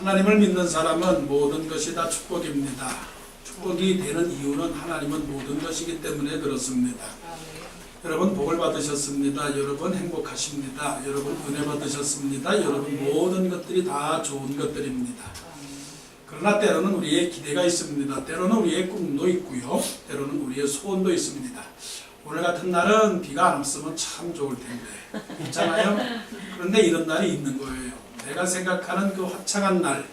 하나님을 믿는 사람은 모든 것이 다 축복입니다. 축복이 되는 이유는 하나님은 모든 것이기 때문에 그렇습니다. 여러분 복을 받으셨습니다. 여러분 행복하십니다. 여러분 은혜 받으셨습니다. 여러분 모든 것들이 다 좋은 것들입니다. 그러나 때로는 우리의 기대가 있습니다. 때로는 우리의 꿈도 있고요. 때로는 우리의 소원도 있습니다. 오늘 같은 날은 비가 안 왔으면 참 좋을 텐데 있잖아요. 그런데 이런 날이 있는 거예요. 내가 생각하는 그 화창한 날,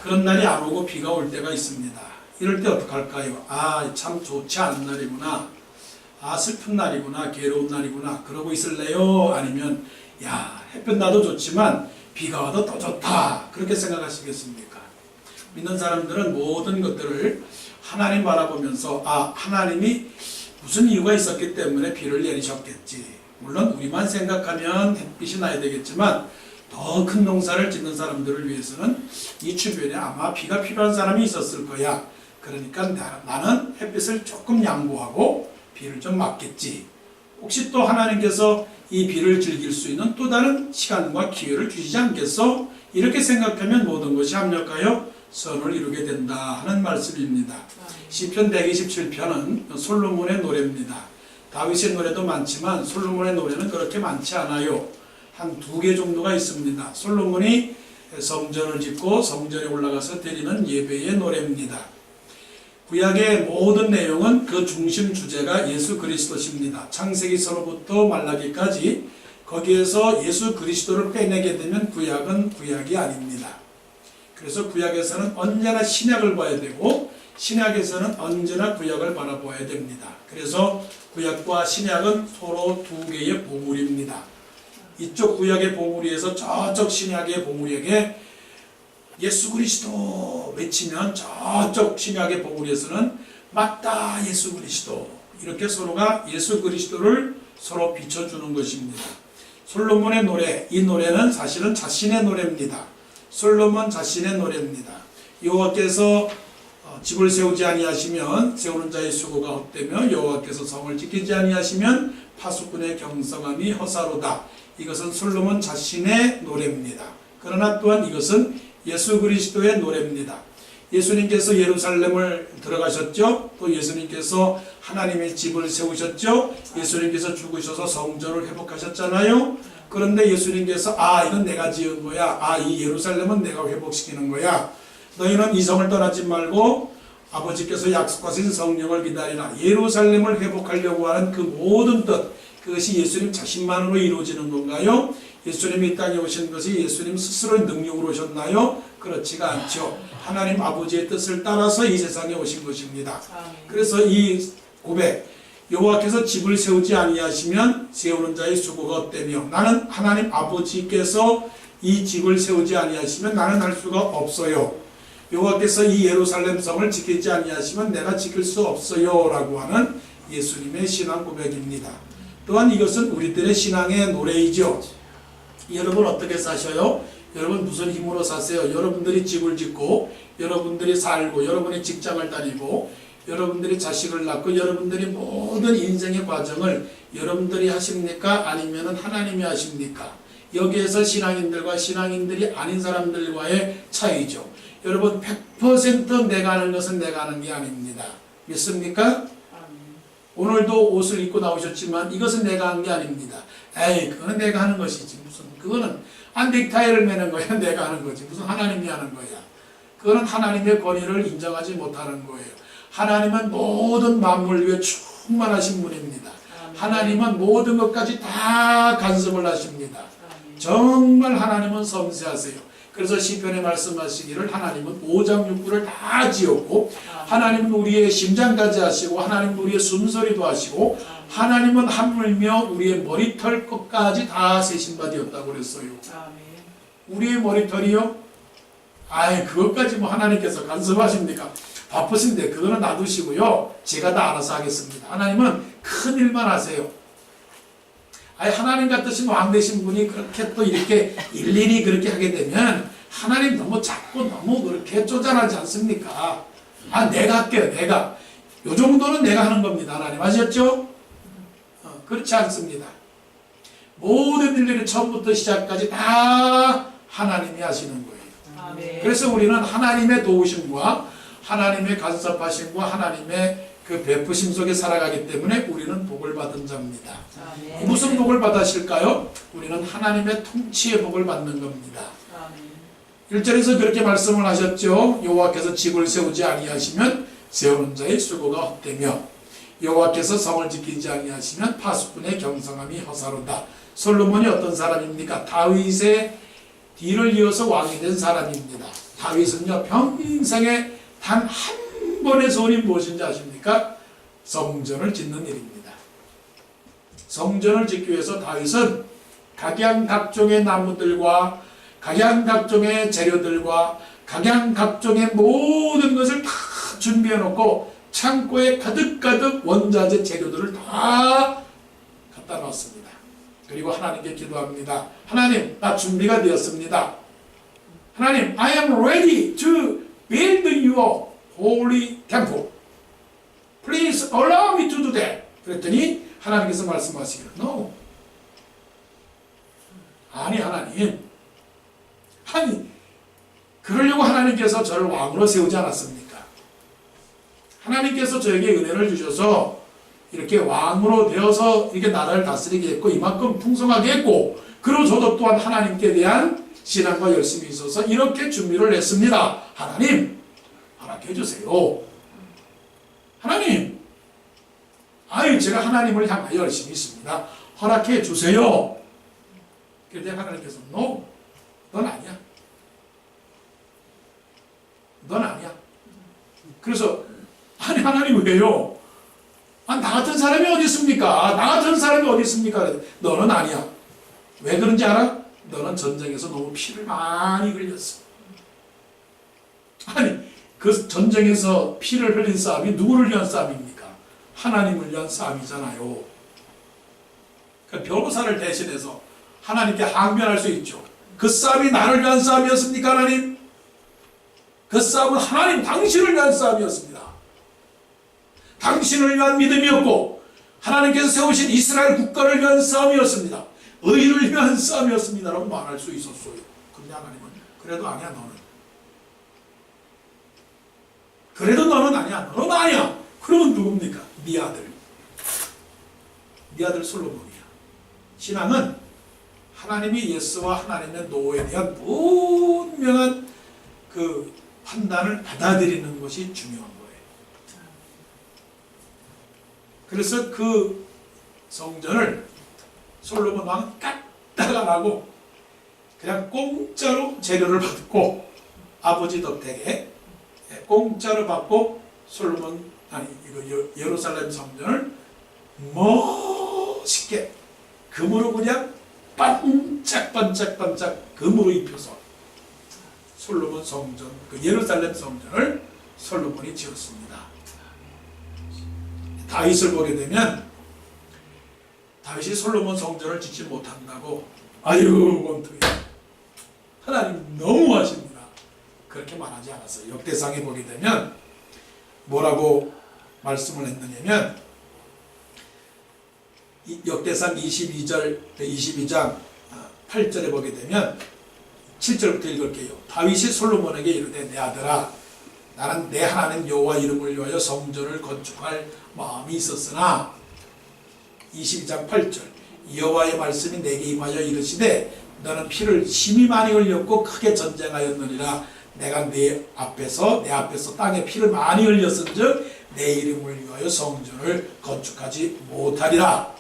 그런 날이 안 오고 비가 올 때가 있습니다. 이럴 때 어떡할까요? 아, 참 좋지 않은 날이구나. 아, 슬픈 날이구나. 괴로운 날이구나. 그러고 있을래요? 아니면 야, 햇볕 나도 좋지만 비가 와도 더 좋다. 그렇게 생각하시겠습니까? 믿는 사람들은 모든 것들을 하나님 바라보면서 아, 하나님이 무슨 이유가 있었기 때문에 비를 내리셨겠지. 물론 우리만 생각하면 햇빛이 나야 되겠지만 더 큰 농사를 짓는 사람들을 위해서는 이 주변에 아마 비가 필요한 사람이 있었을 거야. 그러니까 나는 햇빛을 조금 양보하고 비를 좀 맞겠지. 혹시 또 하나님께서 이 비를 즐길 수 있는 또 다른 시간과 기회를 주시지 않겠어? 이렇게 생각하면 모든 것이 합력하여 선을 이루게 된다 하는 말씀입니다. 시편 127편은 솔로몬의 노래입니다. 다윗의 노래도 많지만 솔로몬의 노래는 그렇게 많지 않아요. 한 2개 정도가 있습니다. 솔로몬이 성전을 짓고 성전에 올라가서 드리는 예배의 노래입니다. 구약의 모든 내용은 그 중심 주제가 예수 그리스도십니다. 창세기서로부터 말라기까지 거기에서 예수 그리스도를 빼내게 되면 구약은 구약이 아닙니다. 그래서 구약에서는 언제나 신약을 봐야 되고 신약에서는 언제나 구약을 바라봐야 됩니다. 그래서 구약과 신약은 서로 2개의 보물입니다. 이쪽 구약의 보물이에서 저쪽 신약의 보물에게 예수 그리스도 외치면 저쪽 신약의 보물에서는 맞다 예수 그리스도 이렇게 서로가 예수 그리스도를 서로 비춰주는 것입니다. 솔로몬의 노래, 이 노래는 사실은 자신의 노래입니다. 솔로몬 자신의 노래입니다. 여호와께서 집을 세우지 아니하시면 세우는 자의 수고가 헛되며 여호와께서 성을 지키지 아니하시면 파수꾼의 경성함이 허사로다. 이것은 솔로몬 자신의 노래입니다. 그러나 또한 이것은 예수 그리스도의 노래입니다. 예수님께서 예루살렘을 들어가셨죠. 또 예수님께서 하나님의 집을 세우셨죠. 예수님께서 죽으셔서 성전을 회복하셨잖아요. 그런데 예수님께서 아, 이건 내가 지은 거야. 아, 이 예루살렘은 내가 회복시키는 거야. 너희는 이 성을 떠나지 말고 아버지께서 약속하신 성령을 기다리라. 예루살렘을 회복하려고 하는 그 모든 뜻, 그것이 예수님 자신만으로 이루어지는 건가요? 예수님이 이 땅에 오신 것이 예수님 스스로의 능력으로 오셨나요? 그렇지가 않죠. 하나님 아버지의 뜻을 따라서 이 세상에 오신 것입니다. 그래서 이 고백, 여호와께서 집을 세우지 아니하시면 세우는 자의 수고가 없다며 나는 하나님 아버지께서 이 집을 세우지 아니하시면 나는 할 수가 없어요. 여호와께서 이 예루살렘 성을 지키지 아니하시면 내가 지킬 수 없어요 라고 하는 예수님의 신앙 고백입니다. 또한 이것은 우리들의 신앙의 노래이죠. 여러분 어떻게 사셔요? 여러분 무슨 힘으로 사세요? 여러분들이 집을 짓고 여러분들이 살고 여러분이 직장을 다니고 여러분들이 자식을 낳고 여러분들이 모든 인생의 과정을 여러분들이 하십니까? 아니면 하나님이 하십니까? 여기에서 신앙인들과 신앙인들이 아닌 사람들과의 차이죠. 여러분 100% 내가 하는 것은 내가 하는 게 아닙니다. 믿습니까? 오늘도 옷을 입고 나오셨지만 이것은 내가 한 게 아닙니다. 에이, 그거는 내가 하는 것이지. 무슨 그거는 넥타이를 매는 거야. 내가 하는 거지. 무슨 하나님이 하는 거야. 그거는 하나님의 권위를 인정하지 못하는 거예요. 하나님은 모든 만물 위에 충만하신 분입니다. 하나님은 모든 것까지 다 간섭을 하십니다. 정말 하나님은 섬세하세요. 그래서 시편에 말씀하시기를 하나님은 오장육부를 다 지었고 하나님은 우리의 심장까지 하시고 하나님은 우리의 숨소리도 하시고 하나님은 하물며 우리의 머리털 끝까지 다 세신 바 되었다고 그랬어요. 우리의 머리털이요? 아이, 그것까지 뭐 하나님께서 간섭하십니까? 바쁘신데 그거는 놔두시고요. 제가 다 알아서 하겠습니다. 하나님은 큰 일만 하세요. 아니, 하나님 같으신 왕 되신 분이 그렇게 또 이렇게 일일이 그렇게 하게 되면 하나님 너무 작고 너무 그렇게 쪼잔하지 않습니까? 아, 내가 할게요. 내가. 요 정도는 내가 하는 겁니다. 하나님 아셨죠? 그렇지 않습니다. 모든 일들이 처음부터 시작까지 다 하나님이 하시는 거예요. 그래서 우리는 하나님의 도우심과 하나님의 간섭하심과 하나님의 그 베푸심 속에 살아가기 때문에 우리는 복을 받은 자입니다. 무슨 복을 받으실까요? 우리는 하나님의 통치의 복을 받는 겁니다. 1절에서 그렇게 말씀을 하셨죠. 여호와께서 집을 세우지 아니하시면 세우는 자의 수고가 헛되며 여호와께서 성을 지키지 아니하시면 파수꾼의 경성함이 허사로다. 솔로몬이 어떤 사람입니까? 다윗의 뒤를 이어서 왕이 된 사람입니다. 다윗은요, 평생에 단 한 번의 소원이 무엇인지 아십니까? 성전을 짓는 일입니다. 성전을 짓기 위해서 다윗은 각양각종의 나무들과 각양각종의 재료들과 각양각종의 모든 것을 다 준비해 놓고 창고에 가득가득 원자재 재료들을 다 갖다 놨습니다. 그리고 하나님께 기도합니다. 하나님, 나 준비가 되었습니다. 하나님, I am ready to build your holy temple. Please allow me to do that. 그랬더니 하나님께서 말씀하시기를 No. 아니 하나님. 아니 그러려고 하나님께서 저를 왕으로 세우지 않았습니까? 하나님께서 저에게 은혜를 주셔서 이렇게 왕으로 되어서 이렇게 나라를 다스리게 했고 이만큼 풍성하게 했고 그리고 저도 또한 하나님께 대한 신앙과 열심이 있어서 이렇게 준비를 했습니다. 하나님 허락해 주세요. 하나님 아유 제가 하나님을 향하여 열심히 있습니다. 허락해 주세요. 그런데 하나님께서 No, 넌 아니야. 넌 아니야. 그래서 아니 하나님 왜요? 나 같은 사람이 어디 있습니까? 나 같은 사람이 어디 있습니까? 너는 아니야. 왜 그런지 알아? 너는 전쟁에서 너무 피를 많이 흘렸어. 아니 그 전쟁에서 피를 흘린 싸움이 누구를 위한 싸움입니까? 하나님을 위한 싸움이잖아요. 그러니까 변호사를 대신해서 하나님께 항변할 수 있죠. 그 싸움이 나를 위한 싸움이었습니까 하나님? 그 싸움은 하나님 당신을 위한 싸움이었습니다. 당신을 위한 믿음이었고 하나님께서 세우신 이스라엘 국가를 위한 싸움이었습니다. 의를 위한 싸움이었습니다 라고 말할 수 있었어요. 근데 하나님은 그래도 아니야 너는. 그래도 너는 아니야. 너는 아니야. 그러면 누굽니까? 네 아들. 네 아들 솔로몬이야. 신앙은 하나님이 예수와 하나님의 노에 대한 분명한 그 판단을 받아들이는 것이 중요한 거예요. 그래서 그 성전을 솔로몬 왕은 깎다가 나고 그냥 공짜로 재료를 받고 아버지 덕택에 공짜로 받고 솔로몬 예루살렘 성전을 멋있게 금으로 그냥 반짝반짝반짝 금으로 입혀서 솔로몬 성전, 그 예루살렘 성전을 솔로몬이 지었습니다. 다윗을 보게 되면 다윗이 솔로몬 성전을 짓지 못한다고 아유 원통이 하나님 너무하십니다. 그렇게 말하지 않았어요. 역대상에 보게 되면 뭐라고 말씀을 했느냐면 역대상 22장 8절에 보게 되면 7절부터 읽을게요. 다윗이 솔로몬에게 이르되 내 아들아 나는 내 하나님 여호와 이름을 위하여 성전을 건축할 마음이 있었으나 22장 8절 여호와의 말씀이 내게 임하여 이르시되 너는 피를 심히 많이 흘렸고 크게 전쟁하였느니라 내가 내 앞에서 땅에 피를 많이 흘렸은즉 내 이름을 위하여 성전을 건축하지 못하리라.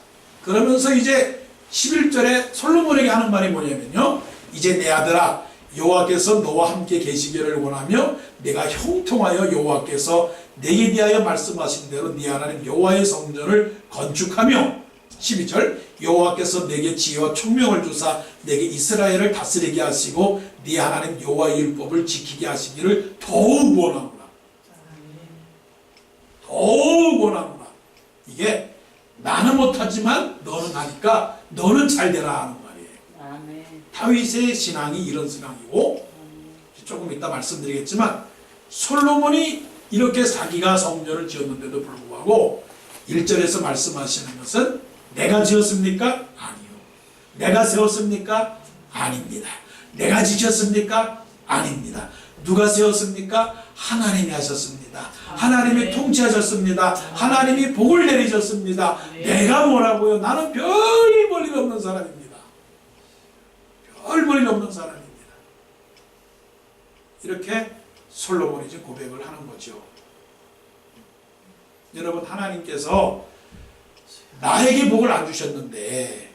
그러면서 이제 11절에 솔로몬에게 하는 말이 뭐냐면요. 이제 내 아들아 여호와께서 너와 함께 계시기를 원하며 내가 형통하여 여호와께서 내게 대하여 말씀하신 대로 네 하나님 여호와의 성전을 건축하며 12절 여호와께서 내게 지혜와 총명을 주사 내게 이스라엘을 다스리게 하시고 네 하나님 여호와의 율법을 지키게 하시기를 더욱 원하노라. 더욱 원하노라. 이게 나는 못하지만 너는 하니까 너는 잘 되라 하는 말이에요. 아멘. 다윗의 신앙이 이런 신앙이고 조금 이따 말씀드리겠지만 솔로몬이 이렇게 자기가 성전을 지었는데도 불구하고 1절에서 말씀하시는 것은 내가 지었습니까? 아니요. 내가 세웠습니까? 아닙니다. 내가 지켰습니까? 아닙니다. 누가 세웠습니까? 하나님이 하셨습니다. 하나님이 통치하셨습니다. 하나님이 복을 내리셨습니다. 내가 뭐라고요? 나는 별 볼일 없는 사람입니다. 별 볼일 없는 사람입니다. 이렇게 솔로몬이 이제 고백을 하는 거죠. 여러분, 하나님께서 나에게 복을 안 주셨는데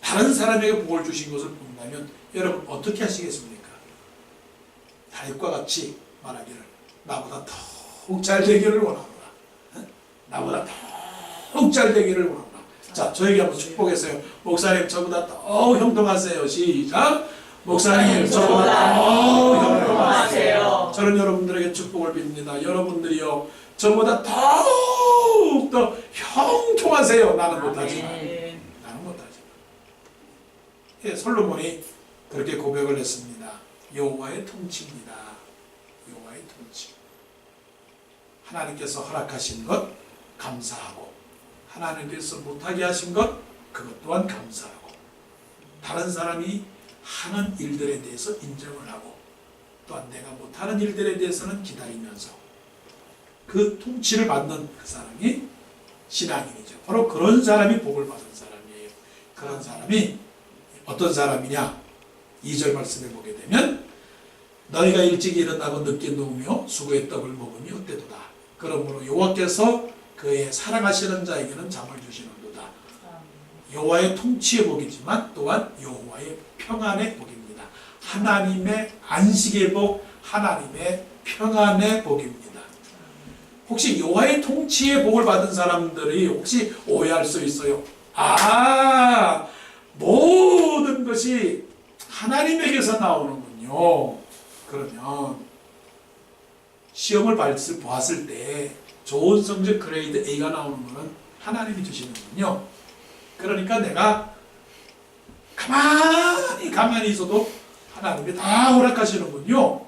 다른 사람에게 복을 주신 것을 본다면 여러분 어떻게 하시겠습니까? 다윗과 같이 말하기를 나보다 더욱 잘 되기를 원하노라. 나보다 더욱 잘 되기를 원하노라. 자, 저에게 한번 축복했어요. 목사님, 저보다 더 형통하세요. 시작. 목사님, 저보다 더 형통하세요. 저는 여러분들에게 축복을 빕니다. 여러분들이요, 저보다 더욱 더 형통하세요. 나는 못하지만. 나는 못하지만. 예, 솔로몬이 그렇게 고백을 했습니다. 여호와의 통치입니다. 여호와의 통치. 하나님께서 허락하신 것 감사하고, 하나님께서 못하게 하신 것 그것 또한 감사하고, 다른 사람이 하는 일들에 대해서 인정을 하고, 또한 내가 못하는 일들에 대해서는 기다리면서 그 통치를 받는 그 사람이 신앙인이죠. 바로 그런 사람이 복을 받은 사람이에요. 그런 사람이 어떤 사람이냐? 2절 말씀에 보게 되면 너희가 일찍 일어나고 늦게 누우며 수고의 떡을 먹으니 헛되도다. 그러므로 여호와께서 그의 사랑하시는 자에게는 잠을 주시는도다. 여호와의 통치의 복이지만 또한 여호와의 평안의 복입니다. 하나님의 안식의 복, 하나님의 평안의 복입니다. 혹시 여호와의 통치의 복을 받은 사람들이 혹시 오해할 수 있어요. 모든 것이 하나님에게서 나오는군요. 그러면 시험을 보았을 때 좋은 성적 그레이드 A가 나오는 것은 하나님이 주시는군요. 그러니까 내가 가만히 있어도 하나님이 다 허락하시는군요.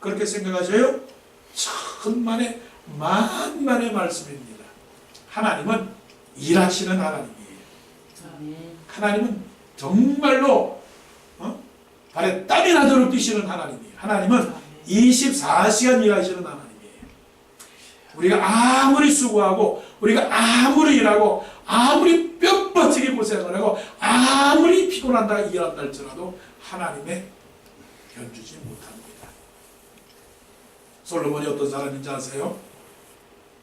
그렇게 생각하셔요? 천만의 만만의 말씀입니다. 하나님은 일하시는 하나님이에요. 하나님은 정말로 발에 땀이 나도록 뛰시는 하나님이에요. 하나님은 24시간 일하시는 하나님이에요. 우리가 아무리 수고하고, 우리가 아무리 일하고, 아무리 뼈빠지게 고생을 하고, 아무리 피곤한다 일한다 할지라도 하나님의 견주지 못합니다. 솔로몬이 어떤 사람인지 아세요?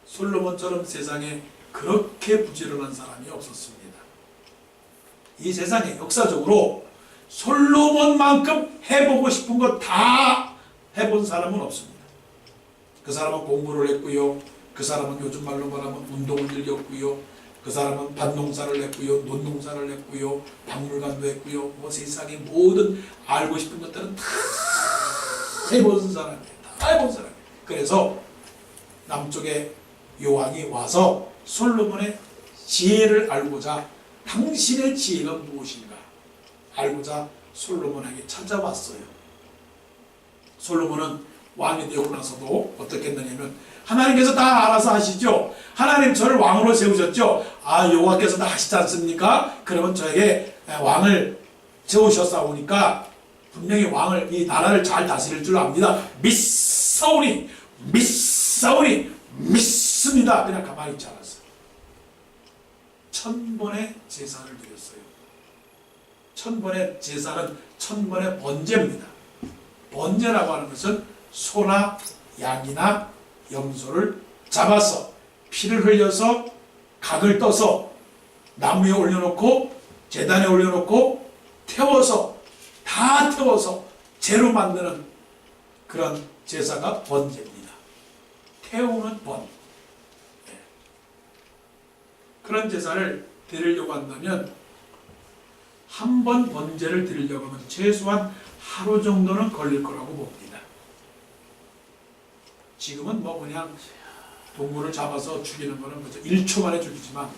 솔로몬처럼 세상에 그렇게 부지런한 사람이 없었습니다. 이 세상에 역사적으로 솔로몬만큼 해보고 싶은 거 다 해본 사람은 없습니다. 그 사람은 공부를 했고요. 그 사람은 요즘 말로 말하면 운동을 즐겼고요. 그 사람은 밭농사를 했고요. 논농사를 했고요. 박물관도 했고요. 뭐 세상의 모든 알고 싶은 것들은 다 해본 사람이에요. 다 해본 사람이에요. 그래서 남쪽의 요왕이 와서 솔로몬의 지혜를 알고자, 당신의 지혜가 무엇인가 알고자 솔로몬에게 찾아왔어요. 솔로몬은 왕이 되고 나서도 어떻게 했느냐면, 하나님께서 다 알아서 하시죠. 하나님 저를 왕으로 세우셨죠. 여호와께서 다 하시지 않습니까? 그러면 저에게 왕을 세우셨사오니까 분명히 왕을, 이 나라를 잘 다스릴 줄 압니다. 믿사오니 믿습니다. 그냥 가만히 있지 않았어요. 1000번의 제사를 드렸어요. 1000번의 제사는 1000번의 번제입니다. 번제라고 하는 것은 소나 양이나 염소를 잡아서 피를 흘려서 각을 떠서 나무에 올려놓고 제단에 올려놓고 다 태워서 재로 만드는 그런 제사가 번제입니다. 태우는 번. 그런 제사를 드리려고 한다면, 한 번 번제를 드리려고 하면 최소한 하루 정도는 걸릴 거라고 봅니다. 지금은 뭐 그냥 동물을 잡아서 죽이는 거는 그저 1초 만에 죽이지만,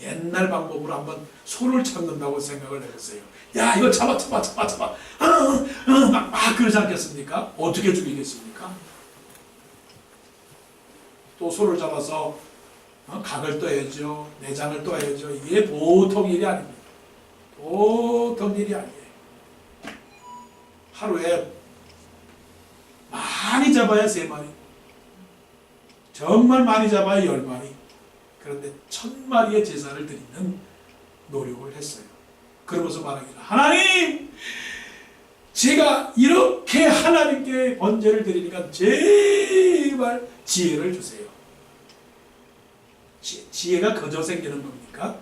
옛날 방법으로 한번 소를 잡는다고 생각을 해보세요. 야, 이거 잡아. 막 그러지 않겠습니까? 어떻게 죽이겠습니까? 또 소를 잡아서 각을 떠야죠. 내장을 떠야죠. 이게 보통 일이 아닙니다. 보통 일이 아니에요. 하루에 많이 잡아야 3마리, 정말 많이 잡아야 10마리. 그런데 1000마리의 제사를 드리는 노력을 했어요. 그러면서 말하기를, 하나님, 제가 이렇게 하나님께 번제를 드리니까 제발 지혜를 주세요. 지혜가 거저 생기는 겁니까?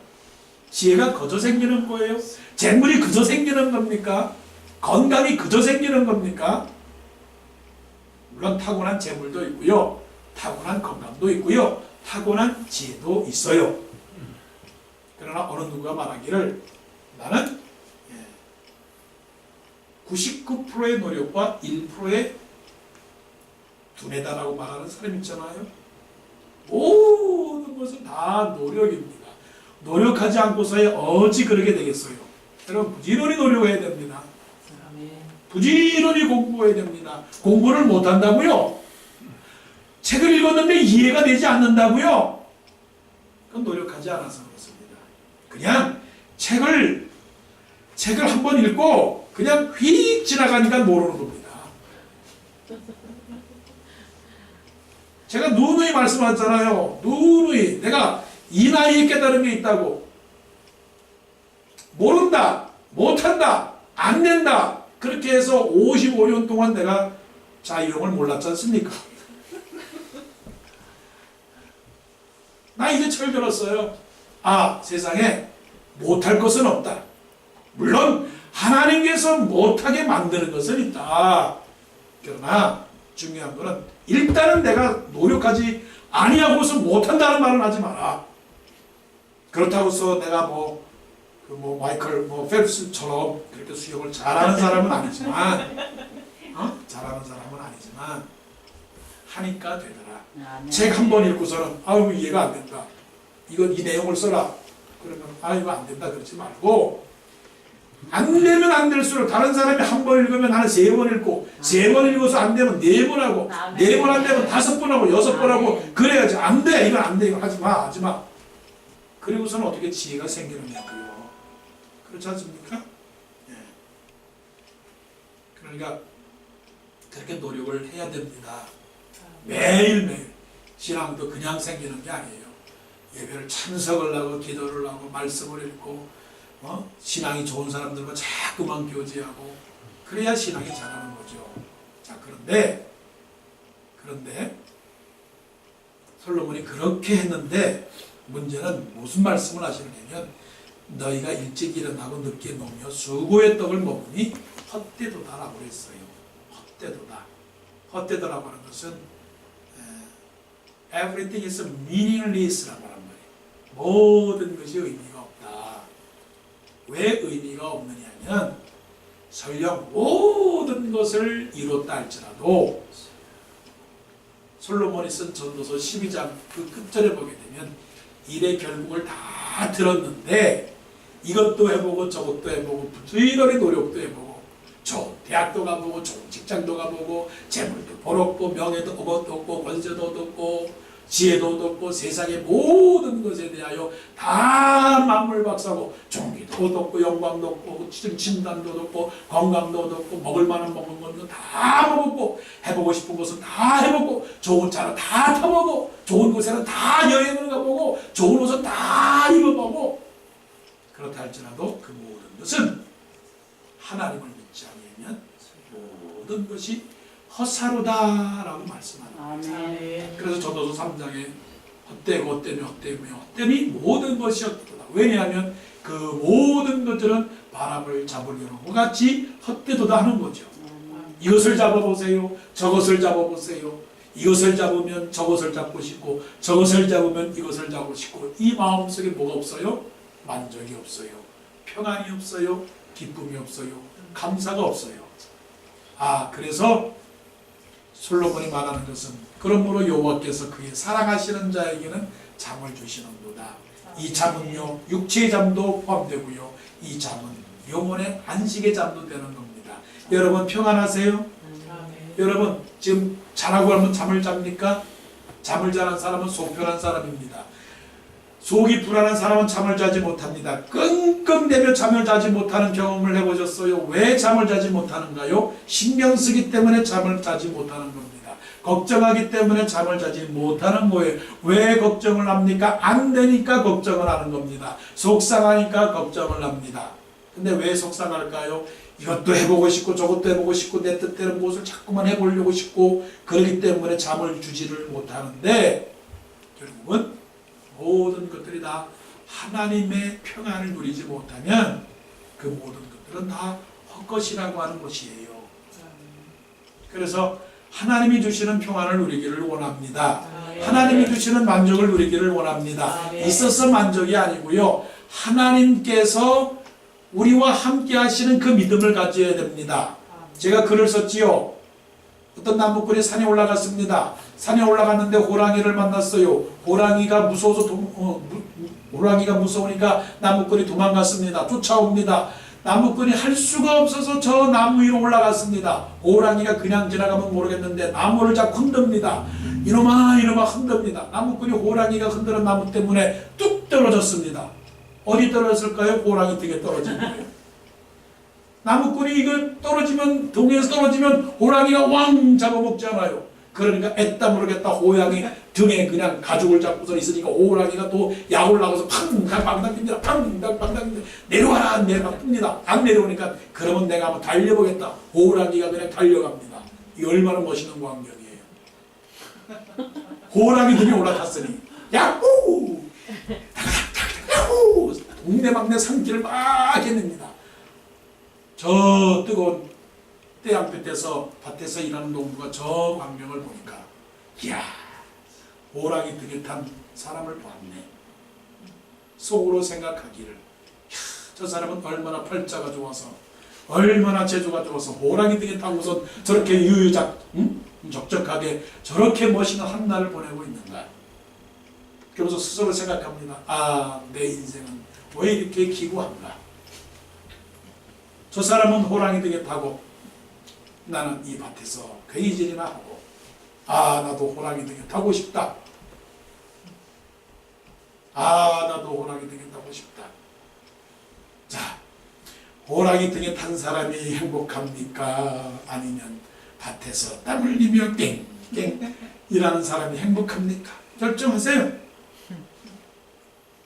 지혜가 거저 생기는 거예요? 재물이 그저 생기는 겁니까? 건강이 그저 생기는 겁니까? 물론 타고난 재물도 있고요, 타고난 건강도 있고요, 타고난 지혜도 있어요. 그러나 어느 누가 말하기를, 나는 99%의 노력과 1%의 두뇌다라고 말하는 사람 있잖아요. 모든 것은 다 노력입니다. 노력하지 않고서야 어찌 그렇게 되겠어요. 여러분, 부지런히 노력해야 됩니다. 부지런히 공부해야 됩니다. 공부를 못한다고요? 책을 읽었는데 이해가 되지 않는다고요? 그건 노력하지 않아서 그렇습니다. 그냥 책을 한 번 읽고 그냥 휙 지나가니까 모르는 겁니다. 제가 누누이 말씀하잖아요. 누누이 내가 이 나이에 깨달은 게 있다고. 모른다, 못한다, 안 된다, 그렇게 해서 55년 동안 내가 자유형을 몰랐지 않습니까? 나 이제 철들었어요. 아, 세상에 못할 것은 없다. 물론 하나님께서 못하게 만드는 것은 있다. 그러나 중요한 것은 일단은 내가 노력하지 아니하고서 못한다는 말은 하지 마라. 그렇다고 해서 내가 마이클 펠프스처럼 그렇게 수영을 잘하는 사람은 아니지만, 잘하는 사람은 아니지만 하니까 되더라. 책 한 번 읽고서는 아유 이해가 안 된다. 이 내용을 써라. 그러면 이거 안 된다 그러지 말고, 안 되면 안 될수록 다른 사람이 한 번 읽으면 한 3번 읽고, 3번 읽어서 안 되면 4번 하고, 4번 안 되면 5번 하고 6번 하고, 그래야지. 안 돼, 이건 안 돼, 이거 하지 마. 그리고서는 어떻게 지혜가 생기느냐고요. 그렇지 않습니까? 예. 그러니까 그렇게 노력을 해야 됩니다. 매일매일. 신앙도 그냥 생기는 게 아니에요. 예배를 참석을 하고, 기도를 하고, 말씀을 읽고, 신앙이 좋은 사람들과 자꾸만 교제하고, 그래야 신앙이 자라는 거죠. 자, 그런데 솔로몬이 그렇게 했는데 문제는 무슨 말씀을 하시느냐면, 너희가 일찍 일어나고 늦게 놓으며 수고의 떡을 먹으니 헛되도다라고 했어요. 헛되도라고 하는 것은 everything is meaningless라고 하는 말이에요. 모든 것이 의미가 없다. 왜 의미가 없느냐면, 설령 모든 것을 이뤘다 할지라도 솔로몬이 쓴 전도서 12장 그 끝절에 보게 되면 일의 결국을 다 들었는데 이것도 해보고 저것도 해보고 부지런히 노력도 해보고 좋은 대학도 가보고 좋은 직장도 가보고 재물도 벌었고 명예도 얻었고 권세도 얻었고 지혜도 얻었고 세상의 모든 것에 대하여 다 만물박사고 종기도 얻었고 영광도 얻고 진단도 얻었고 건강도 얻었고 먹을 만한 먹는 것도 다 먹었고 해보고 싶은 것은 다 해보고 좋은 차는 다 타보고 좋은 곳에는 다 여행을 가보고 좋은 옷은 다 입어보고, 그렇다 할지라도 그 모든 것은 하나님을 믿지 않으면 모든 것이 헛사로다라고 말씀합니다. 그래서 전도서 3장에 헛되니 모든 것이 헛되도다. 왜냐하면 그 모든 것들은 바람을 잡으려는 것 같이 헛되도다 하는 거죠. 이것을 잡아보세요. 저것을 잡아보세요. 이것을 잡으면 저것을 잡고 싶고 저것을 잡으면 이것을 잡고 싶고, 이 마음속에 뭐가 없어요? 만족이 없어요. 평안이 없어요. 기쁨이 없어요. 감사가 없어요. 그래서 솔로몬이 말하는 것은, 그러므로 여호와께서 그의 사랑하시는 자에게는 잠을 주시는도다. 이 잠은요, 육체의 잠도 포함되고요, 이 잠은 영혼의 안식의 잠도 되는 겁니다. 여러분 평안하세요? 여러분 지금 자라고 하면 잠을 잡니까? 잠을 자는 사람은 속편한 사람입니다. 속이 불안한 사람은 잠을 자지 못합니다. 끙끙대며 잠을 자지 못하는 경험을 해보셨어요? 왜 잠을 자지 못하는가요? 신경 쓰기 때문에 잠을 자지 못하는 겁니다. 걱정하기 때문에 잠을 자지 못하는 거예요. 왜 걱정을 합니까? 안 되니까 걱정을 하는 겁니다. 속상하니까 걱정을 합니다. 근데 왜 속상할까요? 이것도 해보고 싶고 저것도 해보고 싶고 내 뜻대로 무엇을 자꾸만 해보려고 싶고 그러기 때문에 잠을 주지를 못하는데, 결국은 모든 것들이 다 하나님의 평안을 누리지 못하면 그 모든 것들은 다 헛것이라고 하는 것이에요. 그래서 하나님이 주시는 평안을 누리기를 원합니다. 하나님이 주시는 만족을 누리기를 원합니다. 있어서 만족이 아니고요, 하나님께서 우리와 함께 하시는 그 믿음을 가져야 됩니다. 제가 글을 썼지요. 어떤 나무꾼이 산에 올라갔습니다. 산에 올라갔는데 호랑이를 만났어요. 호랑이가 무서우니까 나무꾼이 도망갔습니다. 쫓아옵니다. 나무꾼이 할 수가 없어서 저 나무 위로 올라갔습니다. 호랑이가 그냥 지나가면 모르겠는데 나무를 자꾸 흔듭니다. 이놈아 흔듭니다. 나무꾼이 호랑이가 흔드는 나무 때문에 뚝 떨어졌습니다. 어디 떨어졌을까요? 호랑이 등에 떨어진 거예요. 나무꾼이 이거 떨어지면, 등에서 떨어지면 호랑이가 왕 잡아먹잖아요. 그러니까 애따 모르겠다 호랑이 등에 그냥 가죽을 잡고서 있으니까 호랑이가 또 야올 나가서 팡당 핍니다. 팡당 핍니다. 내려와라 핍니다. 안 내려오니까 그러면 내가 한번 달려보겠다. 호랑이가 그냥 달려갑니다. 이 얼마나 멋있는 광경이에요. 호랑이 등에 올라탔으니 야호! 야호! 동네방네 산길을 막 해냅니다. 저 뜨거운 태양빛에서 밭에서 일하는 농부가 저 광경을 보니까, 이야, 호랑이 등에 탄 사람을 보았네. 속으로 생각하기를, 저 사람은 얼마나 팔자가 좋아서, 얼마나 재주가 좋아서 호랑이 등에 타고서 저렇게 적적하게 저렇게 멋있는 한 날을 보내고 있는가. 그러면서 스스로 생각합니다. 아, 내 인생은 왜 이렇게 기구한가. 저 사람은 호랑이 등에 타고 나는 이 밭에서 괴이질이나 하고, 아, 나도 호랑이 등에 타고 싶다. 아, 나도 호랑이 등에 타고 싶다. 자, 호랑이 등에 탄 사람이 행복합니까? 아니면 밭에서 땀 흘리며 땡땡 일하는 사람이 행복합니까? 결정하세요.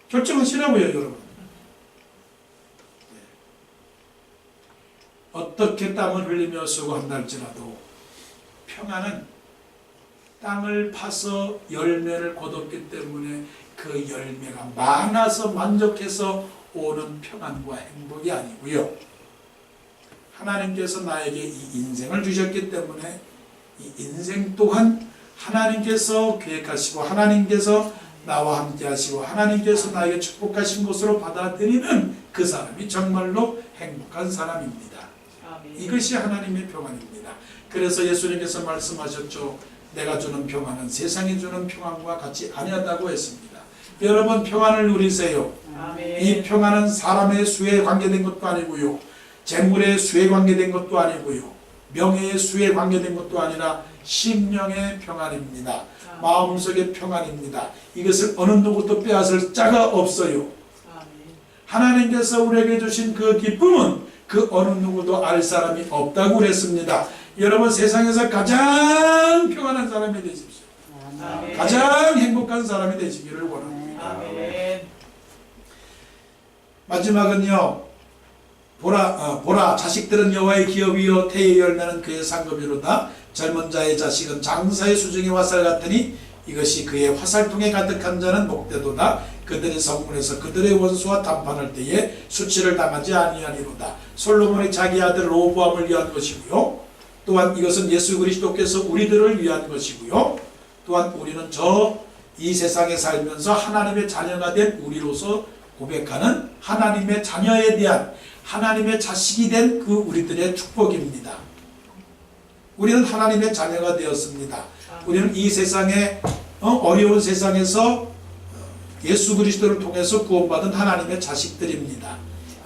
결정하시라고요, 여러분. 어떻게 땀을 흘리며 수고한다 할지라도 평안은 땅을 파서 열매를 거뒀기 때문에 그 열매가 많아서 만족해서 오는 평안과 행복이 아니고요, 하나님께서 나에게 이 인생을 주셨기 때문에 이 인생 또한 하나님께서 계획하시고 하나님께서 나와 함께 하시고 하나님께서 나에게 축복하신 것으로 받아들이는 그 사람이 정말로 행복한 사람입니다. 이것이 하나님의 평안입니다. 그래서 예수님께서 말씀하셨죠. 내가 주는 평안은 세상이 주는 평안과 같이 아니하다고 했습니다. 여러분, 평안을 누리세요. 아멘. 이 평안은 사람의 수에 관계된 것도 아니고요, 재물의 수에 관계된 것도 아니고요, 명예의 수에 관계된 것도 아니라 심령의 평안입니다. 마음속의 평안입니다. 이것을 어느 누구도 빼앗을 자가 없어요. 하나님께서 우리에게 주신 그 기쁨은 그 어느 누구도 알 사람이 없다고 그랬습니다. 여러분, 세상에서 가장 평안한 사람이 되십시오. 아멘. 가장 행복한 사람이 되시기를 원합니다. 아멘. 마지막은요, 보라 자식들은 여호와의 기업이요 태의 열매는 그의 상급이로다. 젊은 자의 자식은 장사의 수중의 화살 같으니 이것이 그의 화살통에 가득한 자는 복되도다. 그들의 성문에서 그들의 원수와 담판할 때에 수치를 당하지 아니하리로다. 솔로몬이 자기 아들 로보암을 위한 것이고요, 또한 이것은 예수 그리스도께서 우리들을 위한 것이고요, 또한 우리는 이 세상에 살면서 하나님의 자녀가 된 우리로서 고백하는 하나님의 자녀에 대한, 하나님의 자식이 된 그 우리들의 축복입니다. 우리는 하나님의 자녀가 되었습니다. 우리는 이 세상에 어려운 세상에서 예수 그리스도를 통해서 구원받은 하나님의 자식들입니다.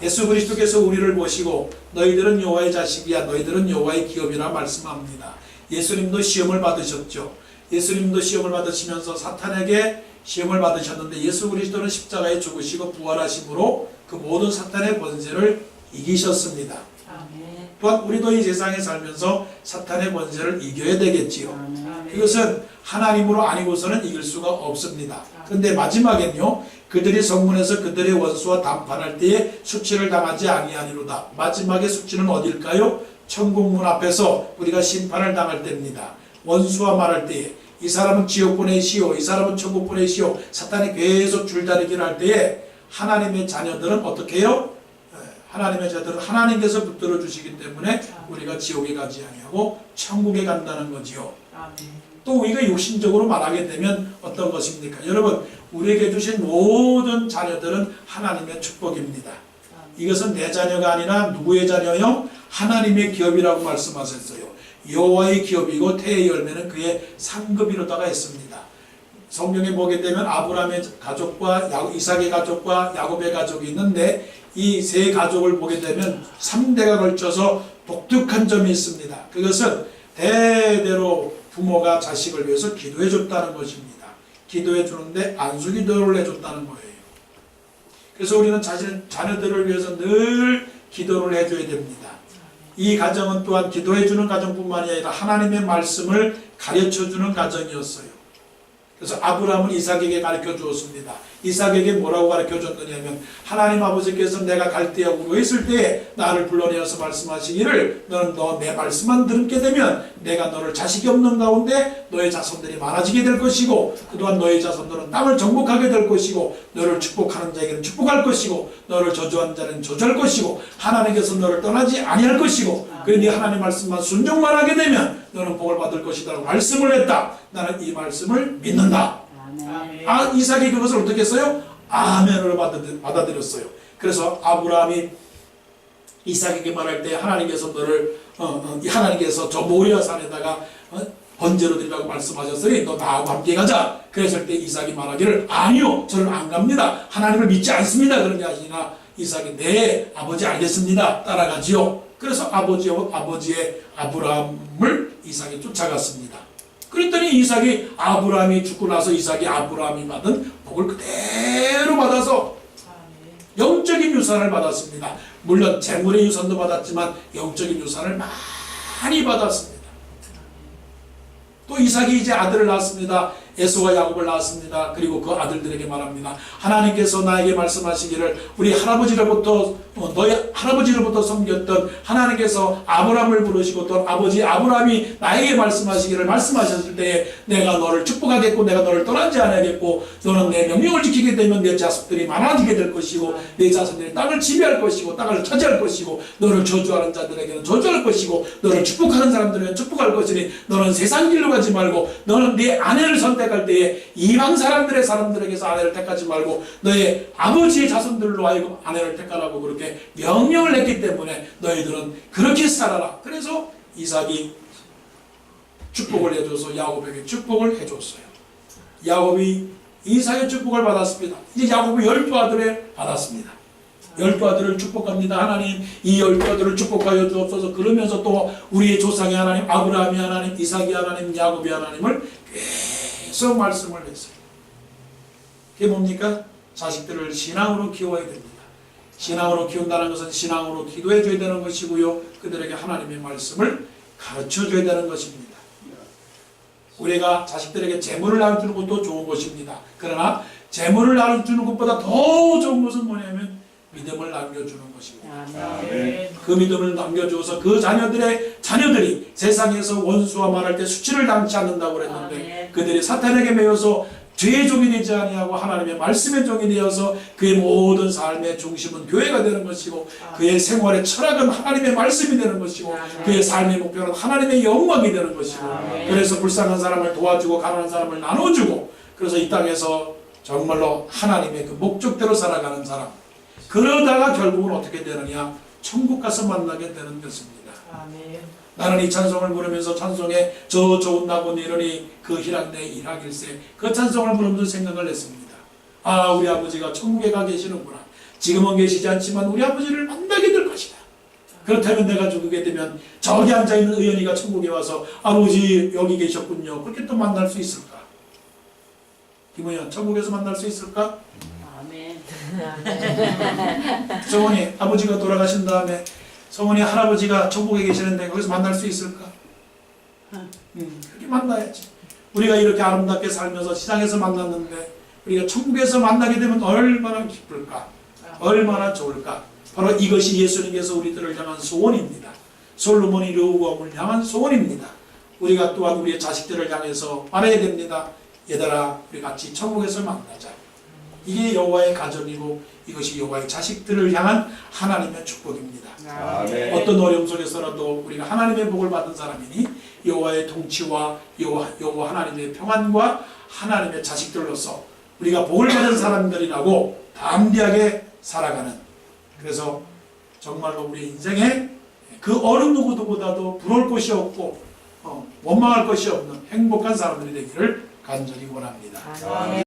예수 그리스도께서 우리를 모시고 너희들은 여호와의 자식이야, 너희들은 여호와의 기업이라 말씀합니다. 예수님도 시험을 받으셨죠. 예수님도 시험을 받으시면서 사탄에게 시험을 받으셨는데 예수 그리스도는 십자가에 죽으시고 부활하심으로 그 모든 사탄의 권세를 이기셨습니다. 아멘. 또한 우리도 이 세상에 살면서 사탄의 권세를 이겨야 되겠지요. 아멘. 이것은 하나님으로 아니고서는 이길 수가 없습니다. 그런데 마지막엔요, 그들이 성문에서 그들의 원수와 담판할 때에 수치를 당하지 아니하니로다. 마지막에 수치는 어딜까요? 천국문 앞에서 우리가 심판을 당할 때입니다. 원수와 말할 때에 이 사람은 지옥 보내시오, 이 사람은 천국 보내시오, 사탄이 계속 줄다리기를 할 때에 하나님의 자녀들은 어떻게 해요? 하나님의 자녀들은 하나님께서 붙들어 주시기 때문에 우리가 지옥에 가지 아니하고 천국에 간다는 거지요. 아멘. 또 우리가 육신적으로 말하게 되면 어떤 것입니까? 여러분, 우리에게 주신 모든 자녀들은 하나님의 축복입니다. 이것은 내 자녀가 아니라 누구의 자녀요? 하나님의 기업이라고 말씀하셨어요. 여호와의 기업이고 태의 열매는 그의 상급이로다가 했습니다. 성경에 보게 되면 아브라함의 가족과 이삭의 가족과 야곱의 가족이 있는데 이 세 가족을 보게 되면 3대가 걸쳐서 독특한 점이 있습니다. 그것은 대대로 부모가 자식을 위해서 기도해 줬다는 것입니다. 기도해 주는데 안수기도를 해줬다는 거예요. 그래서 우리는 자녀들을 위해서 늘 기도를 해줘야 됩니다. 이 가정은 또한 기도해 주는 가정뿐만이 아니라 하나님의 말씀을 가르쳐 주는 가정이었어요. 그래서 아브라함은 이삭에게 가르쳐 주었습니다. 이삭에게 뭐라고 가르쳐 줬느냐면 하나님 아버지께서 내가 갈대아 우로 있을 때에 나를 불러내어서 말씀하시기를 너는 너 내 말씀만 듣게 되면 내가 너를 자식이 없는 가운데 너의 자손들이 많아지게 될 것이고 그동안 너의 자손들은 땅을 정복하게 될 것이고 너를 축복하는 자에게는 축복할 것이고 너를 저주하는 자는 저주할 것이고 하나님께서 너를 떠나지 아니할 것이고 그러니 하나님 말씀만 순종만 하게 되면 너는 복을 받을 것이다 라고 말씀을 했다. 나는 이 말씀을 믿는다. 아멘. 이삭이 그것을 어떻게 했어요? 아멘으로 받아들였어요. 그래서 아브라함이 이삭에게 말할 때 하나님께서 너를 하나님께서 저 모리아 산에다가 번제로 드리라고 말씀하셨으니 너 나하고 함께 가자. 그랬을 때 이삭이 말하기를 아니요 저는 안 갑니다. 하나님을 믿지 않습니다. 그런 게 아니라 이삭이 네 아버지 알겠습니다. 따라가지요. 그래서 아버지의 아브라함을 이삭이 쫓아갔습니다. 그랬더니 이삭이 아브라함이 죽고 나서 이삭이 아브라함이 받은 복을 그대로 받아서 영적인 유산을 받았습니다. 물론 재물의 유산도 받았지만 영적인 유산을 많이 받았습니다. 또 이삭이 이제 아들을 낳았습니다. 에서와 야곱을 낳았습니다. 그리고 그 아들들에게 말합니다. 하나님께서 나에게 말씀하시기를 우리 할아버지로부터 너의 할아버지로부터 섬겼던 하나님께서 아브라함을 부르시고 또 아버지 아브라함이 나에게 말씀하시기를 말씀하셨을 때에 내가 너를 축복하겠고 내가 너를 떠나지 않아야겠고 너는 내 명령을 지키게 되면 내 자손들이 많아지게 될 것이고 내 자손들이 땅을 지배할 것이고 땅을 차지할 것이고 너를 저주하는 자들에게는 저주할 것이고 너를 축복하는 사람들에게는 축복할 것이니 너는 세상 길로 가지 말고 너는 네 아내를 선택할 때에 이방 사람들에게서 아내를 택하지 말고 너의 아버지의 자손들로 하여금 아내를 택하라고 그렇게 명령을 했기 때문에 너희들은 그렇게 살아라. 그래서 이삭이 축복을 해줘서 야곱에게 축복을 해줬어요. 야곱이 이삭의 축복을 받았습니다. 이제 야곱이 12아들을 받았습니다. 12아들을 축복합니다. 하나님 이 12아들을 축복하여 주옵소서. 그러면서 또 우리의 조상의 하나님 아브라함이 하나님 이삭이 하나님 야곱이 하나님을 계속 말씀을 했어요. 그게 뭡니까? 자식들을 신앙으로 키워야 됩니다. 신앙으로 키운다는 것은 신앙으로 기도해 줘야 되는 것이고요. 그들에게 하나님의 말씀을 가르쳐 줘야 되는 것입니다. 우리가 자식들에게 재물을 나눠주는 것도 좋은 것입니다. 그러나 재물을 나눠주는 것보다 더 좋은 것은 뭐냐면 믿음을 남겨주는 것입니다. 아멘. 그 믿음을 남겨주어서 그 자녀들이 세상에서 원수와 말할 때 수치를 당치 않는다고 그랬는데 그들이 사탄에게 매여서 죄의 종이 되지 아니하고 하나님의 말씀의 종이 되어서 그의 모든 삶의 중심은 교회가 되는 것이고 그의 생활의 철학은 하나님의 말씀이 되는 것이고 그의 삶의 목표는 하나님의 영광이 되는 것이고 그래서 불쌍한 사람을 도와주고 가난한 사람을 나눠주고 그래서 이 땅에서 정말로 하나님의 그 목적대로 살아가는 사람 그러다가 결국은 어떻게 되느냐 천국 가서 만나게 되는 것입니다. 아멘. 나는 이 찬송을 부르면서 찬송에 저 좋은 나고 이르니 그 희락내 일하길세 그 찬송을 부르면서 생각을 했습니다. 아 우리 아버지가 천국에 가 계시는구나. 지금은 계시지 않지만 우리 아버지를 만나게 될 것이다. 그렇다면 내가 죽게 되면 저기 앉아있는 의연이가 천국에 와서 아버지 여기 계셨군요. 그렇게 또 만날 수 있을까? 김우현, 천국에서 만날 수 있을까? 아멘. 성원이 아버지가 돌아가신 다음에 성원이 할아버지가 천국에 계시는데 거기서 만날 수 있을까? 그렇게 만나야지. 우리가 이렇게 아름답게 살면서 시장에서 만났는데 우리가 천국에서 만나게 되면 얼마나 기쁠까? 얼마나 좋을까? 바로 이것이 예수님께서 우리들을 향한 소원입니다. 솔로몬이 르호보암을 향한 소원입니다. 우리가 또한 우리의 자식들을 향해서 말해야 됩니다. 얘들아, 우리 같이 천국에서 만나자. 이게 여호와의 가정이고 이것이 여호와의 자식들을 향한 하나님의 축복입니다. 아멘. 어떤 어려움 속에서라도 우리가 하나님의 복을 받은 사람이니 여호와의 통치와 여호와 하나님의 평안과 하나님의 자식들로서 우리가 복을 받은 사람들이라고 담대하게 살아가는, 그래서 정말로 우리 인생에 그 어느 누구보다도 부러울 것이 없고 원망할 것이 없는 행복한 사람들이 되기를 간절히 원합니다. 아멘.